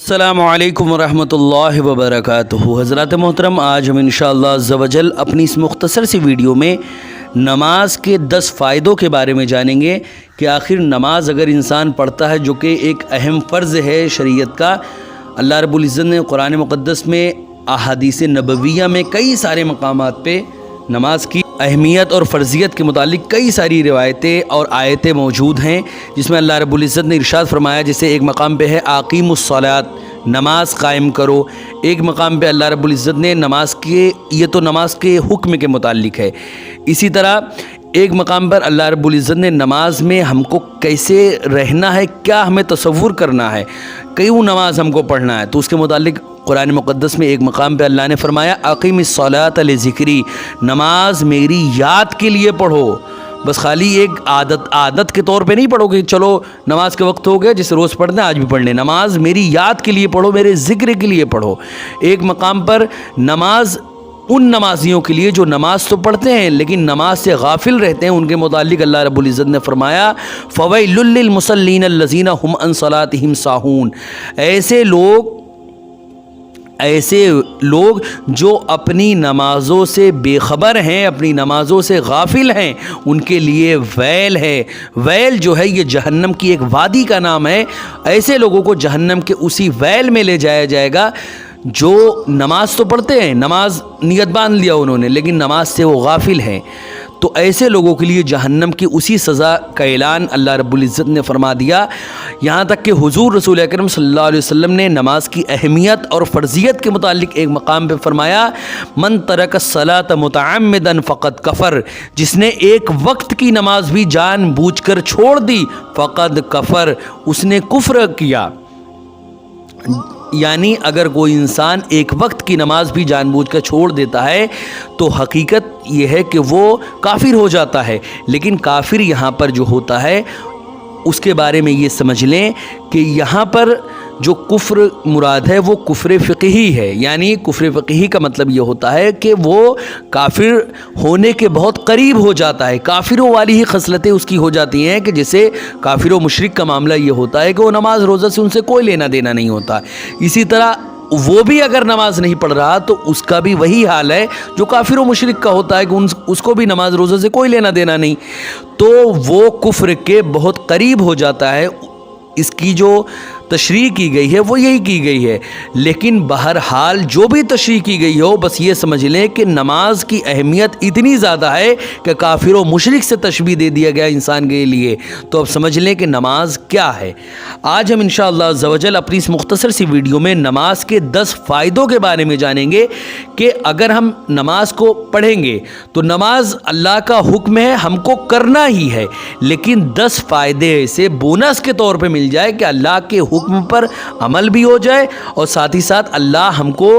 السلام علیکم ورحمۃ اللہ وبرکاتہ۔ حضرات محترم، آج ہم انشاءاللہ عز و جل اپنی اس مختصر سی ویڈیو میں نماز کے 10 فائدوں کے بارے میں جانیں گے کہ آخر نماز اگر انسان پڑھتا ہے، جو کہ ایک اہم فرض ہے شریعت کا۔ اللہ رب العزت نے قرآن مقدس میں، احادیث نبویہ میں کئی سارے مقامات پہ نماز کی اہمیت اور فرضیت کے متعلق کئی ساری روایتیں اور آیتیں موجود ہیں، جس میں اللہ رب العزت نے ارشاد فرمایا، جیسے ایک مقام پہ ہے اقیموا الصلاۃ، نماز قائم کرو۔ ایک مقام پہ اللہ رب العزت نے نماز کے، یہ تو نماز کے حکم کے متعلق ہے۔ اسی طرح ایک مقام پر اللہ رب العزت نے نماز میں ہم کو کیسے رہنا ہے، کیا ہمیں تصور کرنا ہے، کیوں نماز ہم کو پڑھنا ہے، تو اس کے متعلق قرآن مقدس میں ایک مقام پہ اللہ نے فرمایا اقیم الصلاۃ لذکری، نماز میری یاد کے لیے پڑھو۔ بس خالی ایک عادت کے طور پہ نہیں پڑھو کہ چلو نماز کے وقت ہو گیا، جسے روز پڑھنا ہے آج بھی پڑھ لیں۔ نماز میری یاد کے لیے پڑھو، میرے ذکر کے لیے پڑھو۔ ایک مقام پر نماز ان نمازیوں کے لیے جو نماز تو پڑھتے ہیں لیکن نماز سے غافل رہتے ہیں، ان کے متعلق اللہ رب العزت نے فرمایا فویل للمصلین الذین هم عن صلاتهم ساہون، ایسے لوگ جو اپنی نمازوں سے بے خبر ہیں، اپنی نمازوں سے غافل ہیں، ان کے لیے ویل ہے۔ ویل جو ہے یہ جہنم کی ایک وادی کا نام ہے۔ ایسے لوگوں کو جہنم کے اسی ویل میں لے جایا جائے گا جو نماز تو پڑھتے ہیں، نماز نیت باندھ لیا انہوں نے، لیکن نماز سے وہ غافل ہیں۔ تو ایسے لوگوں کے لیے جہنم کی اسی سزا کا اعلان اللہ رب العزت نے فرما دیا۔ یہاں تک کہ حضور رسول اکرم صلی اللہ علیہ وسلم نے نماز کی اہمیت اور فرضیت کے متعلق ایک مقام پہ فرمایا من ترک الصلاۃ متعمدا فقد کفر، جس نے ایک وقت کی نماز بھی جان بوجھ کر چھوڑ دی فقد کفر، اس نے کفر کیا۔ یعنی اگر کوئی انسان ایک وقت کی نماز بھی جان بوجھ کر چھوڑ دیتا ہے تو حقیقت یہ ہے کہ وہ کافر ہو جاتا ہے۔ لیکن کافر یہاں پر جو ہوتا ہے اس کے بارے میں یہ سمجھ لیں کہ یہاں پر جو کفر مراد ہے وہ کفر فقہی ہے۔ یعنی کفر فقہی کا مطلب یہ ہوتا ہے کہ وہ کافر ہونے کے بہت قریب ہو جاتا ہے، کافروں والی ہی خصلتیں اس کی ہو جاتی ہیں، کہ جیسے کافر و مشرک کا معاملہ یہ ہوتا ہے کہ وہ نماز روزہ سے ان سے کوئی لینا دینا نہیں ہوتا۔ اسی طرح وہ بھی اگر نماز نہیں پڑھ رہا تو اس کا بھی وہی حال ہے جو کافر و مشرک کا ہوتا ہے کہ اس کو بھی نماز روزہ سے کوئی لینا دینا نہیں، تو وہ کفر کے بہت قریب ہو جاتا ہے۔ اس کی جو تشریح کی گئی ہے وہ یہی کی گئی ہے، لیکن بہرحال جو بھی تشریح کی گئی ہو، بس یہ سمجھ لیں کہ نماز کی اہمیت اتنی زیادہ ہے کہ کافر و مشرک سے تشبیہ دے دیا گیا انسان کے لیے۔ تو اب سمجھ لیں کہ نماز کیا ہے۔ آج ہم انشاءاللہ عز و جل اپنی اس مختصر سی ویڈیو میں نماز کے 10 فائدوں کے بارے میں جانیں گے کہ اگر ہم نماز کو پڑھیں گے تو نماز اللہ کا حکم ہے، ہم کو کرنا ہی ہے، لیکن 10 فائدے ایسے بونس کے طور پہ مل جائے کہ اللہ کے حکم پر عمل بھی ہو جائے، اور ساتھ ہی ساتھ اللہ ہم کو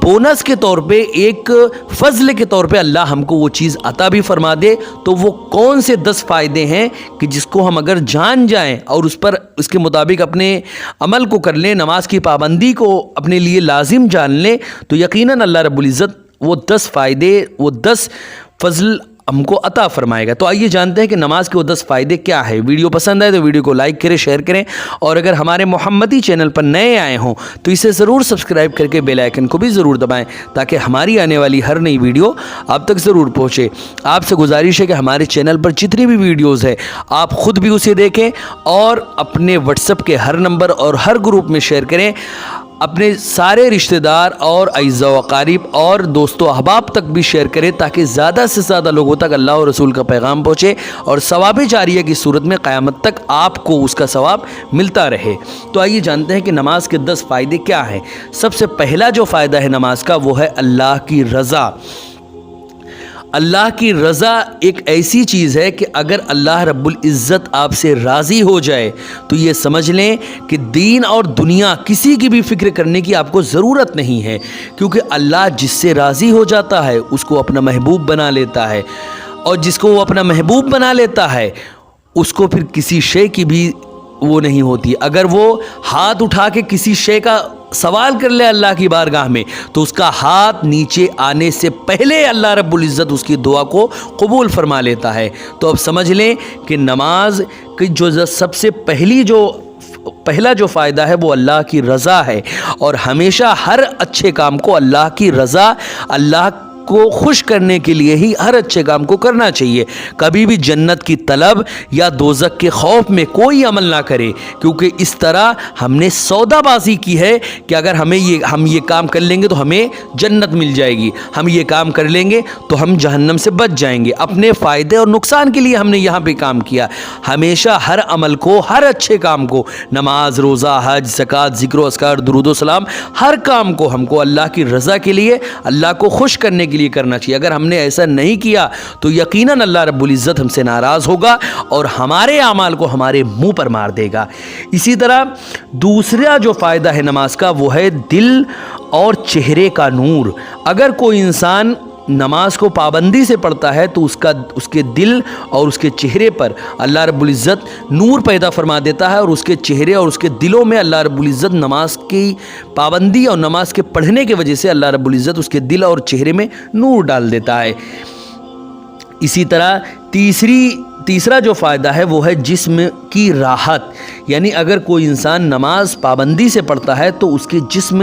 بونس کے طور پہ، ایک فضل کے طور پہ اللہ ہم کو وہ چیز عطا بھی فرما دے۔ تو وہ کون سے 10 فائدے ہیں کہ جس کو ہم اگر جان جائیں اور اس کے مطابق اپنے عمل کو کر لیں، نماز کی پابندی کو اپنے لیے لازم جان لیں، تو یقیناً اللہ رب العزت وہ 10 فائدے، وہ 10 فضل ہم کو عطا فرمائے گا۔ تو آئیے جانتے ہیں کہ نماز کے وہ 10 فائدے کیا ہے۔ ویڈیو پسند آئے تو ویڈیو کو لائک کریں، شیئر کریں، اور اگر ہمارے محمدی چینل پر نئے آئے ہوں تو اسے ضرور سبسکرائب کر کے بیل آئیکن کو بھی ضرور دبائیں تاکہ ہماری آنے والی ہر نئی ویڈیو آپ تک ضرور پہنچے۔ آپ سے گزارش ہے کہ ہمارے چینل پر جتنی بھی ویڈیوز ہیں آپ خود بھی اسے دیکھیں اور اپنے واٹس ایپ کے ہر نمبر اور ہر گروپ میں شیئر کریں، اپنے سارے رشتہ دار اور اعزاء و اقارب اور دوست و احباب تک بھی شیئر کریں تاکہ زیادہ سے زیادہ لوگوں تک اللہ اور رسول کا پیغام پہنچے اور ثواب جاریہ کی صورت میں قیامت تک آپ کو اس کا ثواب ملتا رہے۔ تو آئیے جانتے ہیں کہ نماز کے 10 فائدے کیا ہیں۔ سب سے پہلا جو فائدہ ہے نماز کا وہ ہے اللہ کی رضا۔ اللہ کی رضا ایک ایسی چیز ہے کہ اگر اللہ رب العزت آپ سے راضی ہو جائے تو یہ سمجھ لیں کہ دین اور دنیا کسی کی بھی فکر کرنے کی آپ کو ضرورت نہیں ہے، کیونکہ اللہ جس سے راضی ہو جاتا ہے اس کو اپنا محبوب بنا لیتا ہے، اور جس کو وہ اپنا محبوب بنا لیتا ہے اس کو پھر کسی شے کی بھی وہ نہیں ہوتی۔ اگر وہ ہاتھ اٹھا کے کسی شے کا سوال کر لے اللہ کی بارگاہ میں تو اس کا ہاتھ نیچے آنے سے پہلے اللہ رب العزت اس کی دعا کو قبول فرما لیتا ہے۔ تو اب سمجھ لیں کہ نماز کی جو سب سے پہلی جو پہلا جو فائدہ ہے وہ اللہ کی رضا ہے، اور ہمیشہ ہر اچھے کام کو اللہ کی رضا، اللہ کو خوش کرنے کے لیے ہی ہر اچھے کام کو کرنا چاہیے۔ کبھی بھی جنت کی طلب یا دوزخ کے خوف میں کوئی عمل نہ کرے، کیونکہ اس طرح ہم نے سودا بازی کی ہے کہ اگر ہم یہ کام کر لیں گے تو ہمیں جنت مل جائے گی، ہم یہ کام کر لیں گے تو ہم جہنم سے بچ جائیں گے۔ اپنے فائدے اور نقصان کے لیے ہم نے یہاں پہ کام کیا۔ ہمیشہ ہر عمل کو، ہر اچھے کام کو، نماز، روزہ، حج، زکوٰۃ، ذکر و اذکار، درود و سلام، ہر کام کو ہم کو اللہ کی رضا کے لیے، اللہ کو خوش کرنے کے لیے کرنا چاہیے۔ اگر ہم نے ایسا نہیں کیا تو یقیناً اللہ رب العزت ہم سے ناراض ہوگا اور ہمارے اعمال کو ہمارے منہ پر مار دے گا۔ اسی طرح دوسرا جو فائدہ ہے نماز کا وہ ہے دل اور چہرے کا نور۔ اگر کوئی انسان نماز کو پابندی سے پڑھتا ہے تو اس کے دل اور اس کے چہرے پر اللہ رب العزت نور پیدا فرما دیتا ہے، اور اس کے چہرے اور اس کے دلوں میں اللہ رب العزت نماز کی پابندی اور نماز کے پڑھنے کی وجہ سے اللہ رب العزت اس کے دل اور چہرے میں نور ڈال دیتا ہے۔ اسی طرح تیسرا جو فائدہ ہے وہ ہے جسم کی راحت، یعنی اگر کوئی انسان نماز پابندی سے پڑھتا ہے تو اس کے جسم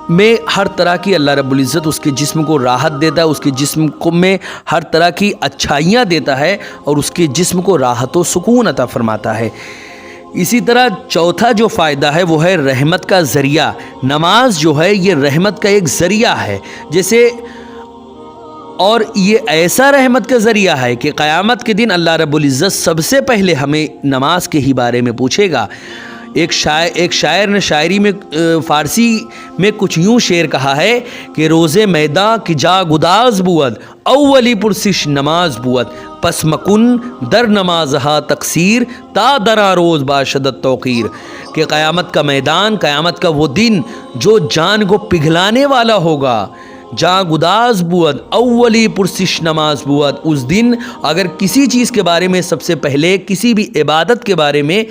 میں ہر طرح کی اللہ رب العزت اس کے جسم کو راحت دیتا ہے، اس کے جسم میں ہر طرح کی اچھائیاں دیتا ہے اور اس کے جسم کو راحت و سکون عطا فرماتا ہے۔ اسی طرح چوتھا جو فائدہ ہے وہ ہے رحمت کا ذریعہ۔ نماز جو ہے یہ رحمت کا ایک ذریعہ ہے، جیسے اور یہ ایسا رحمت کا ذریعہ ہے کہ قیامت کے دن اللہ رب العزت سب سے پہلے ہمیں نماز کے ہی بارے میں پوچھے گا۔ ایک شاعر نے شاعری میں فارسی میں کچھ یوں شعر کہا ہے کہ روزے میداں کی جا گداز بود، اولی پرسش نماز بود، پس مکن در نماز ہا تقصیر، تا درا روز باشدت توقیر۔ کہ قیامت کا میدان، قیامت کا وہ دن جو جان کو پگھلانے والا ہوگا، جا گداز بود اولی پرسش نماز بود، اس دن اگر کسی چیز کے بارے میں سب سے پہلے، کسی بھی عبادت کے بارے میں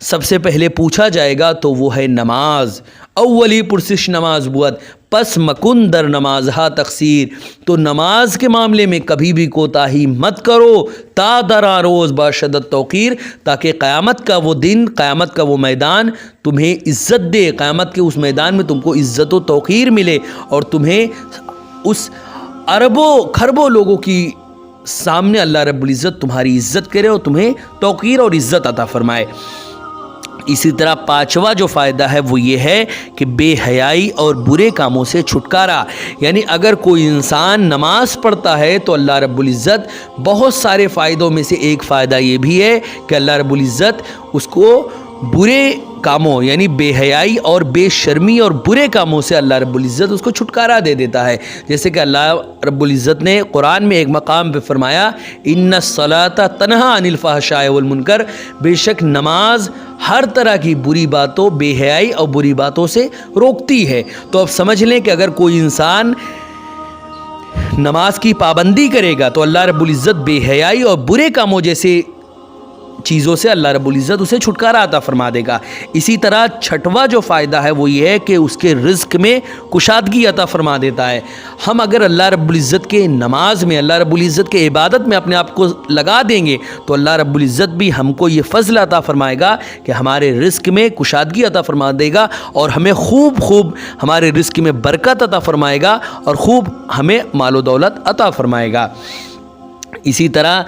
سب سے پہلے پوچھا جائے گا تو وہ ہے نماز۔ اولی پرسش نماز بود، پس مکن در نماز ہا تقصیر، تو نماز کے معاملے میں کبھی بھی کوتاہی مت کرو، تا درا روز باشدت توقیر، تاکہ قیامت کا وہ دن، قیامت کا وہ میدان تمہیں عزت دے، قیامت کے اس میدان میں تم کو عزت و توقیر ملے، اور تمہیں اس اربوں کھربوں لوگوں کی سامنے اللہ رب العزت تمہاری عزت کرے اور تمہیں توقیر اور عزت عطا فرمائے۔ اسی طرح پانچواں جو فائدہ ہے وہ یہ ہے کہ بے حیائی اور برے کاموں سے چھٹکارا، یعنی اگر کوئی انسان نماز پڑھتا ہے تو اللہ رب العزت بہت سارے فائدوں میں سے ایک فائدہ یہ بھی ہے کہ اللہ رب العزت اس کو برے کاموں یعنی بے حیائی اور بے شرمی اور برے کاموں سے اللہ رب العزت اس کو چھٹکارا دے دیتا ہے۔ جیسے کہ اللہ رب العزت نے قرآن میں ایک مقام پہ فرمایا ان الصلاۃ تنہی عن الفحشاء والمنکر، بے شک نماز ہر طرح کی بری باتوں، بے حیائی اور بری باتوں سے روکتی ہے۔ تو اب سمجھ لیں کہ اگر کوئی انسان نماز کی پابندی کرے گا تو اللہ رب العزت بے حیائی اور برے کاموں جیسے چیزوں سے اللہ رب العزت اسے چھٹکارا عطا فرما دے گا۔ اسی طرح چھٹواں جو فائدہ ہے وہ یہ ہے کہ اس کے رزق میں کشادگی عطا فرما دیتا ہے۔ ہم اگر اللہ رب العزت کے نماز میں، اللہ رب العزت کے عبادت میں اپنے آپ کو لگا دیں گے تو اللہ رب العزت بھی ہم کو یہ فضل عطا فرمائے گا کہ ہمارے رزق میں کشادگی عطا فرما دے گا اور ہمیں خوب ہمارے رزق میں برکت عطا فرمائے گا اور خوب ہمیں مال و دولت عطا فرمائے گا۔ اسی طرح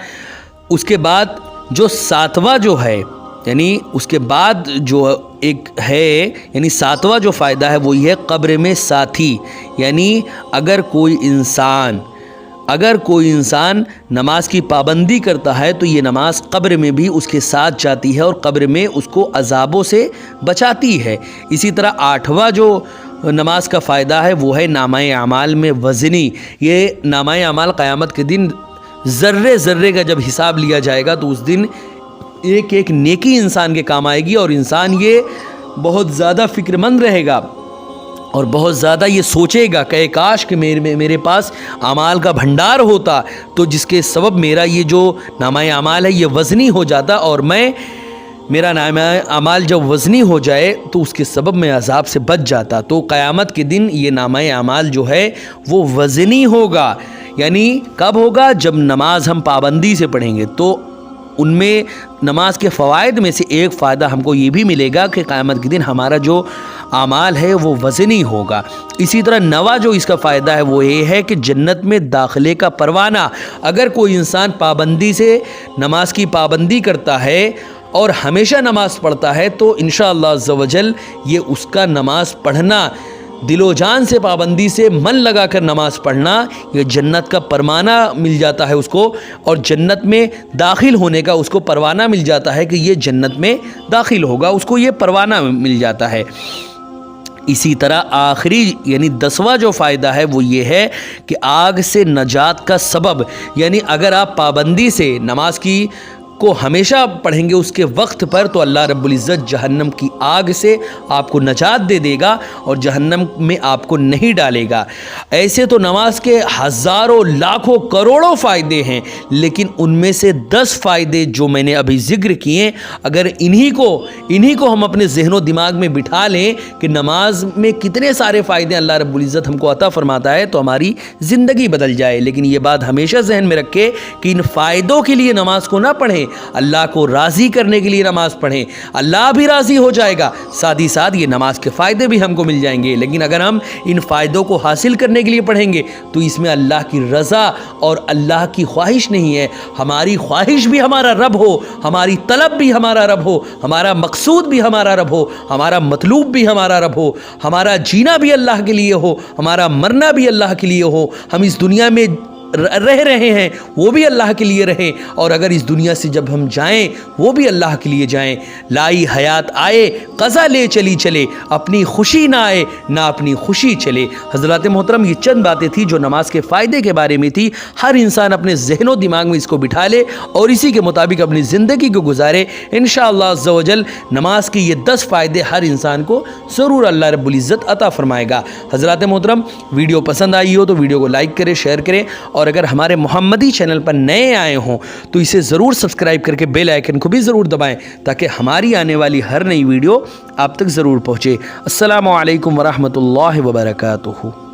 اس کے بعد جو ساتواں جو ہے، یعنی اس کے بعد جو ایک ہے، یعنی ساتواں جو فائدہ ہے وہ یہ ہے قبر میں ساتھی، یعنی اگر کوئی انسان نماز کی پابندی کرتا ہے تو یہ نماز قبر میں بھی اس کے ساتھ جاتی ہے اور قبر میں اس کو عذابوں سے بچاتی ہے۔ اسی طرح آٹھواں جو نماز کا فائدہ ہے وہ ہے نامہ اعمال میں وزنی۔ یہ نامہ اعمال قیامت کے دن ذرے کا جب حساب لیا جائے گا تو اس دن ایک نیکی انسان کے کام آئے گی اور انسان یہ بہت زیادہ فکر مند رہے گا اور بہت زیادہ یہ سوچے گا کہ کاش کہ میرے پاس اعمال کا بھنڈار ہوتا تو جس کے سبب میرا یہ جو نامہ اعمال ہے یہ وزنی ہو جاتا، اور میرا نامہ اعمال جب وزنی ہو جائے تو اس کے سبب میں عذاب سے بچ جاتا۔ تو قیامت کے دن یہ نامہ اعمال جو ہے وہ وزنی ہوگا، یعنی کب ہوگا؟ جب نماز ہم پابندی سے پڑھیں گے۔ تو ان میں نماز کے فوائد میں سے ایک فائدہ ہم کو یہ بھی ملے گا کہ قیامت کے دن ہمارا جو اعمال ہے وہ وزنی ہوگا۔ اسی طرح نواں جو اس کا فائدہ ہے وہ یہ ہے کہ جنت میں داخلے کا پروانہ، اگر کوئی انسان پابندی سے نماز کی پابندی کرتا ہے اور ہمیشہ نماز پڑھتا ہے تو انشاءاللہ عز و جل یہ اس کا نماز پڑھنا، دل و جان سے پابندی سے من لگا کر نماز پڑھنا، یہ جنت کا پروانہ مل جاتا ہے اس کو، اور جنت میں داخل ہونے کا اس کو پروانہ مل جاتا ہے کہ یہ جنت میں داخل ہوگا، اس کو یہ پروانہ مل جاتا ہے۔ اسی طرح آخری یعنی 10واں جو فائدہ ہے وہ یہ ہے کہ آگ سے نجات کا سبب، یعنی اگر آپ پابندی سے نماز کی کو ہمیشہ پڑھیں گے اس کے وقت پر تو اللہ رب العزت جہنم کی آگ سے آپ کو نجات دے دے گا اور جہنم میں آپ کو نہیں ڈالے گا۔ ایسے تو نماز کے ہزاروں لاکھوں کروڑوں فائدے ہیں، لیکن ان میں سے 10 فائدے جو میں نے ابھی ذکر کیے، اگر انہی کو ہم اپنے ذہن و دماغ میں بٹھا لیں کہ نماز میں کتنے سارے فائدے اللہ رب العزت ہم کو عطا فرماتا ہے تو ہماری زندگی بدل جائے۔ لیکن یہ بات ہمیشہ ذہن میں رکھے کہ ان فائدوں کے لیے نماز کو نہ پڑھیں، اللہ کو راضی کرنے کے لیے نماز پڑھیں، اللہ بھی راضی ہو جائے گا، ساتھ ہی ساتھ یہ نماز کے فائدے بھی ہم کو مل جائیں گے۔ لیکن اگر ہم ان فائدوں کو حاصل کرنے کے لیے پڑھیں گے تو اس میں اللہ کی رضا اور اللہ کی خواہش نہیں ہے، ہماری خواہش بھی ہمارا رب ہو، ہماری طلب بھی ہمارا رب ہو، ہمارا مقصود بھی ہمارا رب ہو، ہمارا مطلوب بھی ہمارا رب ہو، ہمارا جینا بھی اللہ کے لیے ہو، ہمارا مرنا بھی اللہ کے لیے ہو، ہم اس دنیا میں رہ رہے ہیں وہ بھی اللہ کے لیے رہیں، اور اگر اس دنیا سے جب ہم جائیں وہ بھی اللہ کے لیے جائیں۔ لائی حیات آئے قضا لے چلی چلے، اپنی خوشی نہ آئے نہ اپنی خوشی چلے۔ حضرات محترم، یہ چند باتیں تھیں جو نماز کے فائدے کے بارے میں تھی۔ ہر انسان اپنے ذہن و دماغ میں اس کو بٹھا لے اور اسی کے مطابق اپنی زندگی کو گزارے۔ انشاءاللہ عز و جل نماز کے یہ 10 فائدے ہر انسان کو ضرور اللہ رب العزت عطا فرمائے گا۔ حضرات محترم، ویڈیو پسند آئی ہو تو ویڈیو کو لائک کریں، شیئر کریں، اور اگر ہمارے محمدی چینل پر نئے آئے ہوں تو اسے ضرور سبسکرائب کر کے بیل آئیکن کو بھی ضرور دبائیں تاکہ ہماری آنے والی ہر نئی ویڈیو آپ تک ضرور پہنچے۔ السلام علیکم ورحمۃ اللہ وبرکاتہ۔